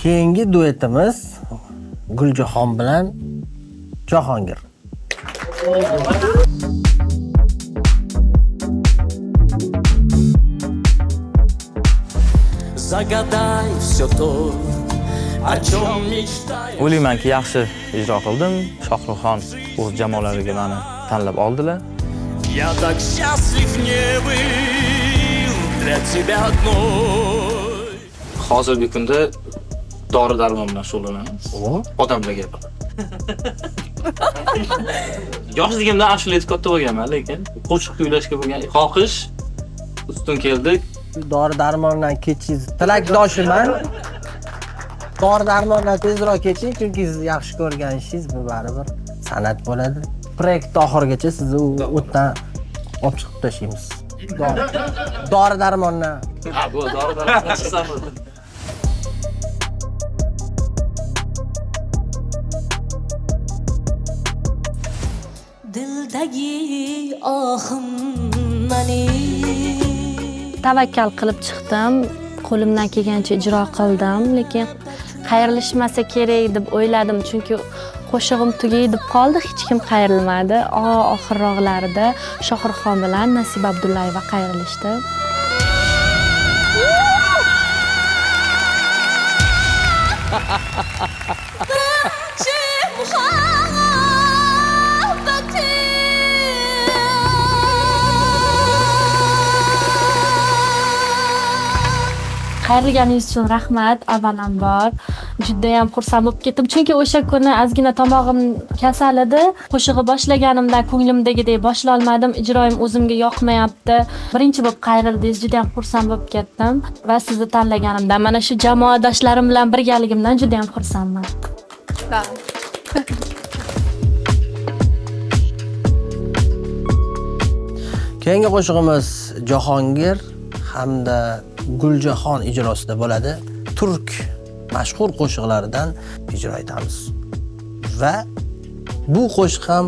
Keyingi duetimiz Guljahon bilan Jahongir. Загадай всё то, о чем мечтаю. O'ylaymanki, yaxshi ijro qildim. Shohruxxon o'z jamoalariga meni tanlab oldilar. Я так счастлив не был для тебя одной. Hozirgi kunda dori-darmon bilan shug'ullanamiz. Odamlarga. Yoshligimda ashula aytib katta bo'lganman, lekin qo'shiq kuylashga bo'lgan xohish ustun keldi. Dori-darmondan kechiz tilakdoshiman. Dori-darmondan tezroq keching, chunki siz yaxshi ko'rgan ishingiz bu baribir san'at bo'ladi. Proyekt oxirigacha sizni o'tdan olib chiqib tashlaymiz. Dori-darmondan. Ha, bu dori-darmondan chiqsa bo'ldi. Dildagi ohim mani. Tavakkal qilib chiqdim. Qo'limdan kelgancha ijro qildim, lekin qayrilishmasa kerak deb o'yladim, chunki qo'shig'im tugay deb qoldi, hech kim qayrilmadi. Oxirroqlarida Shohruxxon bilan Nasiba Abdullayeva qayrilishdi. Qayrilganingiz uchun rahmat, avvalambor. Juda ham xursand bo'lib ketdim, chunki o'sha kuni ozgina tomog'im kasal edi. Qo'shig'i boshlaganimdan ko'nglimdagidek boshlay olmadim. Ijroim o'zimga yoqmayapti. Birinchi bo'lib qayrildingiz, juda ham xursand bo'lib ketdim va sizni tanlaganimdan, mana shu jamoadoshlarim bilan birgaligimdan juda ham xursandman. Keyingi qo'shig'imiz Jahongir hamda Guljahon ijrosida bo'ladi. Turk mashhur qo'shiqlaridan ijro etamiz. Va bu qo'shiq ham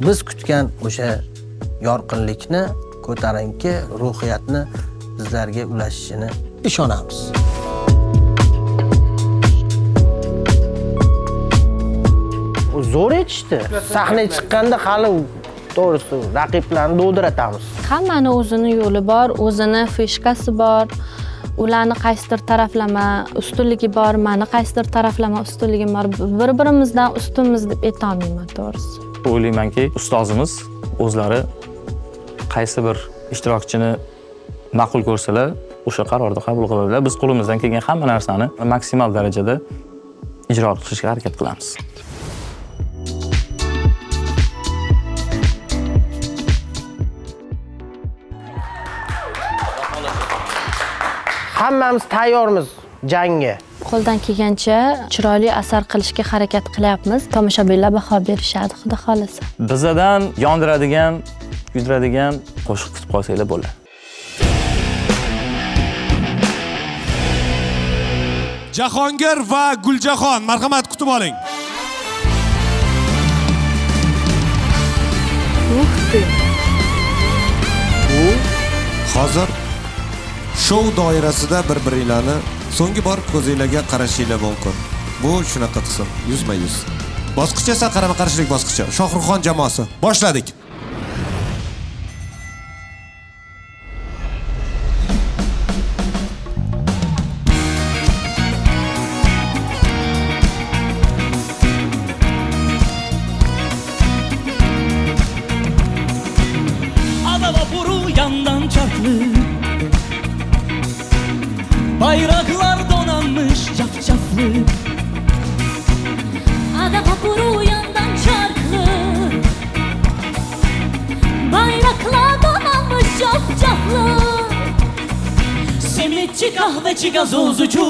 biz kutgan o'sha yorqinlikni, ko'tarinki ruhiyatni bizlarga ulashishini ishonamiz. Zo'r etishdi. Sahnaga chiqqanda hali to'g'risi raqiblarni do'ldiratamiz. Hammani o'zini yo'li bor, o'zini fishkasi bor. Ularni qaysidir taraflama ustunligi bor, meni qaysidir taraflama ustunligim bor. Bir-birimizdan ustunmiz deb aytolmayman, to'g'risi. O'ylaymanki, ustozimiz o'zlari qaysi bir ishtirokchini ma'qul ko'rsalar, o'sha qarorni qabul qiladilar. Biz qo'limizdan kelgan hamma narsani maksimal darajada ijro qilishga harakat qilamiz. Hammamiz tayyormiz jangga. Qo'ldan kelgancha chiroyli asar qilishga harakat qilyapmiz. Tomoshabinlar baho berishadi, xudo xolasa. Bizdan yondiradigan, kuydiradigan qo'shiq kutib qolsanglar bo'ladi. Jahongir va Guljahon, marhamat kutib oling. Hozir shou doirasida bir-biringlarni so'nggi bor ko'zinglarga qarashinglar mumkin. Bu shunaqa qism, 100%. Bosqich esa qarama-qarshilik bosqichi. Shohruxxon jamoasi. Boshladik. Ada vapuru yandan çarklı, bayraklar donanmış cafcaflı. Ada vapuru yandan çarklı, bayraklar donanmış cafcaflı. Simitçi, kahveci, gazozucu.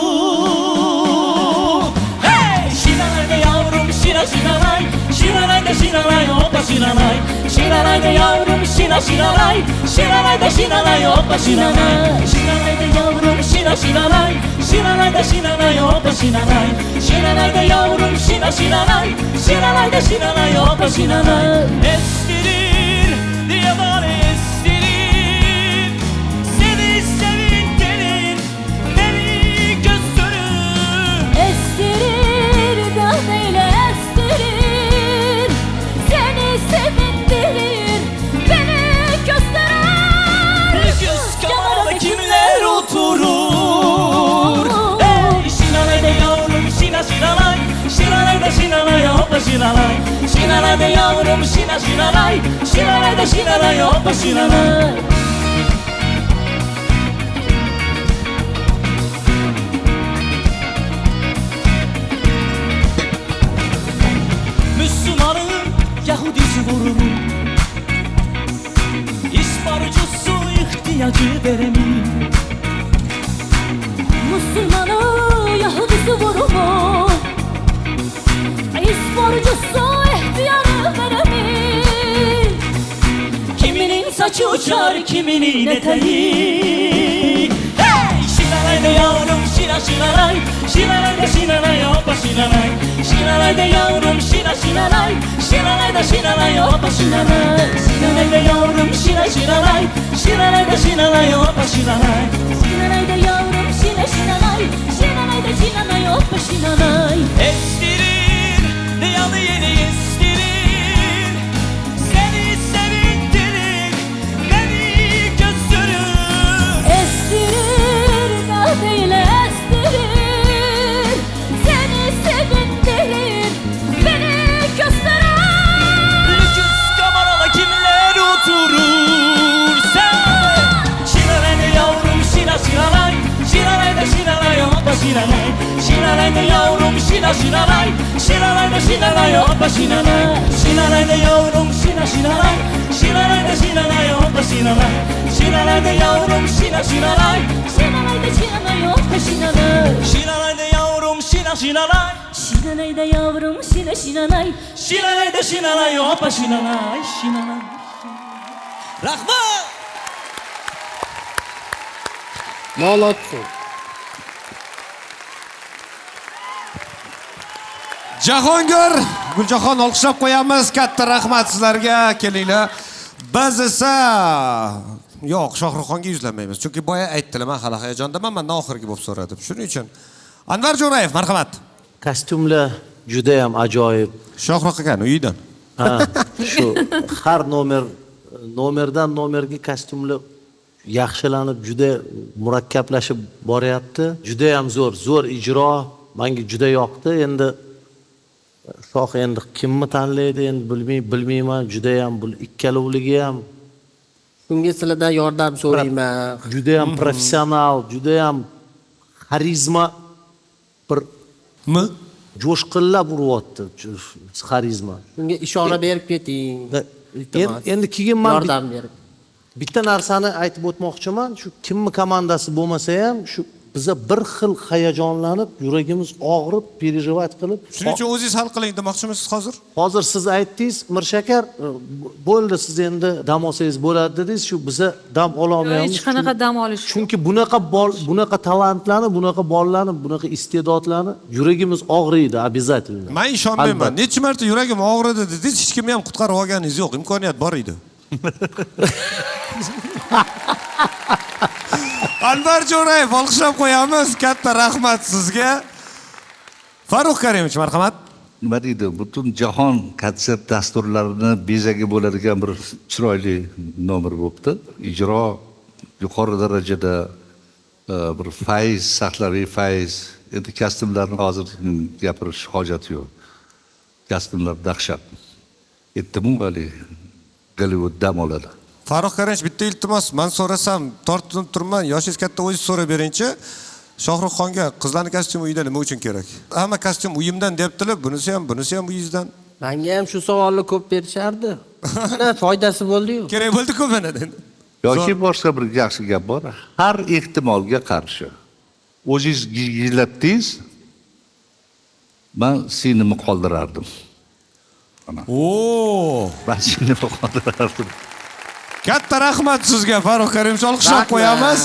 Hey! Şinanayda yavrum, şina şinanay. Şinanayda şinanay, hoppa şinanay. Şinanayda yavrum, şina şinanay. Şinanayda şinanay, hoppa şinanay. Şinanayda yavrum, şina şinanay. Şinanayda şinanay, hoppa şinanay. Şinanayda yavrum, şina şinanay. Şinanayda şinanay, hoppa şinanay. Estirir diye var estirir. Seni sevin gelin, beni gösterir. yavrum şina şinalay Şinalay da şinalay opa şinalay Müslümanın Yahudisi vurumu İsparcusu ihtiyacı veremi Müslümanı Yahudisi vurumu İsporcusu ihtiyarı veremi Kiminin saçı uçar kiminin eteği Hey! Şinalay da yavrum şina şinalay Şinalay da şinalay opa şinalay Şinalay da yavrum şina şinalay Şinalay da şinalay opa şinalay Şinalay da yavrum şina şinalay Şinalay da şinalay opa şinalay Şinalay da yavrum şina şinalay Şinalay da şinalay hoppa şinalay Estirir, yanı yeni estirir Seni sevindirir, beni gösterir Estirir kahveyle estirir Seni sevindirir beni gösterir Lüküs kamerada kimler oturur sen Şinalay da yavrum şina şinalay Şinalay da şinalay hoppa şinalay Şinalay da yavrum şina şinalay Şinalay da şinalay hoppa şinalay Şinalay da yavrum şina şinalay Şinalay da şinalay hoppa şinalay Şinalay da yavrum şina şinalay Şinalay da şinalay hoppa şinalay Şinalay da yavrum şina şinalay Şinalay da yavrum şina şinalay Şinalay da şinalay hoppa şinalay Şinalay Rahmat Молодцы. Jahongir, Guljahon olqishlab qo'yamiz. Katta rahmat sizlarga. Kelinglar. Biz esa yo'q, Shohruxxonga yuzlanmaymiz. Chunki boya aytdilar, men hali hayajondaman, mendan oxirgi bo'lib so'radim. Shuning uchun Anvar Jo'rayev, marhamat. Kostyumlar juda ham ajoyib. Shohrux ekan uyidan. Ha, shu har nomerdan nomerga kostyumlar yaxshilanib juda murakkablashib boryapti. Juda ham zo'r ijro. Menga juda yoqdi. Endi Shoh endi kimni tanlaydi endi bilmayman. Juda ham bu ikkalovligi ham Shunga sizlardan yordam so'rayman. juda ham professional, juda ham xarizma bir jo'shqinlab uryapti xarizma. Shunga ishora berib keting. Endi keyin men Yordam berib. bitta narsani aytib o'tmoqchiman. Shu kimni komandasi bo'lmasa ham shu biza bir xil hayajonlanib, yuragimiz og'rib, perejovat qilib. Shuning uchun o'zingiz hal qiling demoqchimisiz hozir? Hozir siz aytdingiz, Mirshakar, bo'ldi siz endi dam olsangiz bo'ladi dedingiz. Shu biza dam ola olmayapmiz. Hech qanaqa dam olish. Chunki bunaqa talantlarni, bunaqa bolalarni, bunaqa iste'dodlarni yuragimiz og'riydi обязательно. Men ishonmayman. Necha marta yuragim og'ridi dedingiz, hech kimni ham qutqarib olganingiz yo'q. Imkoniyat bor edi. Anvar Jo'rayev, olqishlab qo'yamiz. Katta rahmat sizga. Farruh Karimov, marhamat. Nima deydi, butun jahon konsert dasturlarini bezaga bo'ladigan bir chiroyli nomer bo'libdi. Ijro yuqori darajada bir fayz, sahlaviy fayz. Endi kostyumlarni hozir gapirish hojati yo'q. Kostyumlar dahshat. Aytdim-ku, Gollivud dam oladi. Farruh Karimov, bitta iltimos, men so'rasam tortinib turman, yoshingiz katta, o'zingiz so'rab beringchi. Shohruxxonga qizlarning kostyumi uyda nima uchun kerak? Hamma kostyum uyimdan debdilar, bunisi ham uyingizdan. Menga ham shu savolni ko'p berishardi. Mana foydasi bo'ldi-yu. Kerak bo'ldi-ku mana endi. Yoki boshqa bir yaxshi gap bor. Har ehtimolga qarshi. O'zingiz yig'latdingiz, men seni qoldirardim. Oo! Men seni qoldirardim. Katta rahmat sizga, Farruh Karimov, olqishlab qo'yamiz.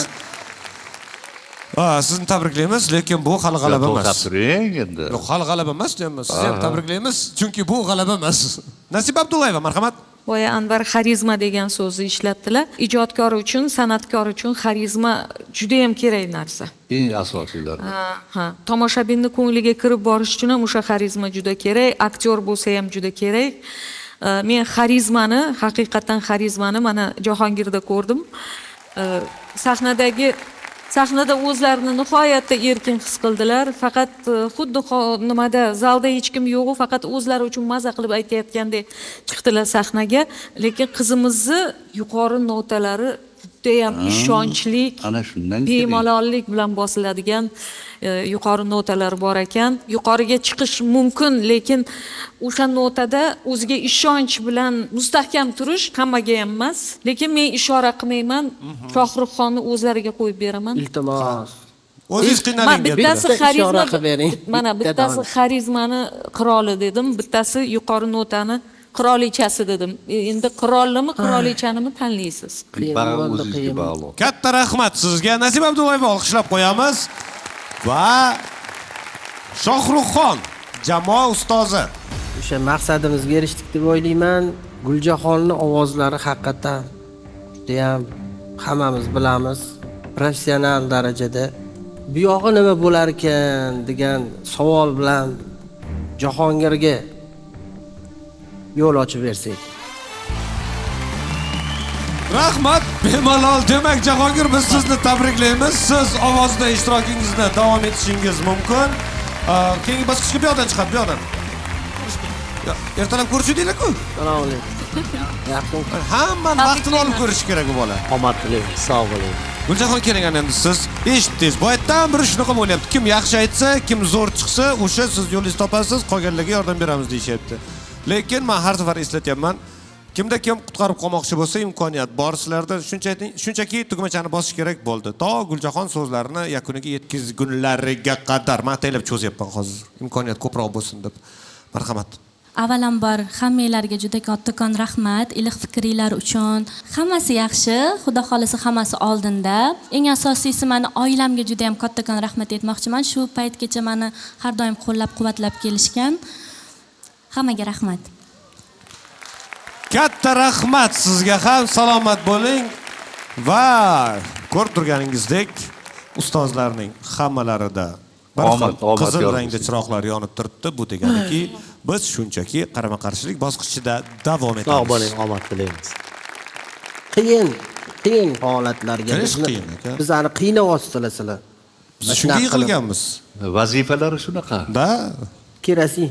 Sizni tabriklaymiz, lekin bu hali g'alaba emas. Tabriklang endi. Yo'q, hali g'alaba emas deymiz. Sizni ham tabriklaymiz, chunki bu g'alaba emas. Nasib Abdullayeva, marhamat. Boya Anvar xarizma degan so'zni ishlatdilar. Ijodkor uchun, san'atkor uchun xarizma juda ham kerak narsa. Eng asosiylar. Ha, tomoshabinning ko'ngliga kirib borish uchun ham o'sha xarizma juda kerak, aktyor bo'lsa ham juda kerak. Men xarizmani, haqiqatan xarizmani mana Jahongirda ko'rdim. sahnada o'zlarini nihoyatda erkin his qildilar. Faqat xuddi nimada zalda hech kim yo'q, faqat o'zlari uchun maza qilib aytayotgandek chiqdilar sahnaga. Lekin qizimizni yuqori notalari judayam ishonchli, ana shundan bemalollik bilan bosiladigan yuqori notalar bor ekan. Yuqoriga chiqish mumkin, lekin o'sha notada o'ziga ishonch bilan mustahkam turish hammaga ham emas. Lekin men ishora qilmayman, Shohruxxonni o'zlariga qo'yib beraman. Iltimos. O'zingiz qiynaling. Bittasi Bitta ishora xarizma, qilib bering. mana Bitta bittasi dona. xarizmani qiroli dedim, bittasi yuqori notani qirolichasi dedim. Endi qirollimi, qirolichani tanlaysiz. Bag'am o'zingizga bog'liq. Katta rahmat sizga. Nasib Abdullayeva olqishlab qo'yamiz. Va Shohruxxon jamoa ustozi. O'sha maqsadimizga erishdik deb o'ylayman. Guljahonning ovozlari haqiqatan judayam hammamiz bilamiz, professional darajada. Bu yog'i nima bo'lar ekan degan savol bilan Jahongirga yo'l ochib bersak. Rahmat, bemalol. Demak, Jahongir, biz sizni tabriklaymiz. Siz ovozda ishtirokingizni davom etishingiz mumkin. Keyingi bosqichga bu yoqdan chiqadi, bu yoqdan. Ertalab ko'rishdik-ku. Assalomu alaykum. Yaxshi. Hammani vaqtini olib ko'rish kerak bu bola. Omad tilayman, sog' bo'ling. Guljahon keling, endi siz eshitdingiz. Boyatdan biri shunaqa bo'lyapti. Kim yaxshi aytsa, kim zo'r chiqsa, o'sha siz yo'lingizni topasiz, qolganlarga yordam beramiz deyishyapti. Lekin men har safar eslatyapman. Kimda kim qutqarib qolmoqchi bo'lsa, imkoniyat bor. Sizlarda shunchaki tugmachani bosish kerak bo'ldi. To Guljahon so'zlarini yakuniga yetkazgunlariga qadar men ataylab cho'zyapman hozir. Imkoniyat ko'proq bo'lsin deb. Marhamat. Avvalambor hammanglarga juda kattakon rahmat, iliq fikringlar uchun. Hammasi yaxshi, Xudo xolisa hammasi oldinda. Eng asosiysi meni oilamga juda ham kattakon rahmat aytmoqchiman. Shu paytgacha meni har doim qo'llab-quvvatlab kelishgan. Hammaga rahmat. Katta rahmat sizga ham, salomat bo'ling. Va ko'rib turganingizdek, ustozlarning hammalarida bir qizil rangda chiroqlar yonib turibdi. Bu deganiki, biz shunchaki qarama-qarshilik bosqichida davom etamiz. Sog' bo'ling, omad tilaymiz. Qiyin holatlarga bizlarni qiynayapsizlar sizlar. Biz shunga yiqilganmiz. Vazifalari shunaqa. Kerosin.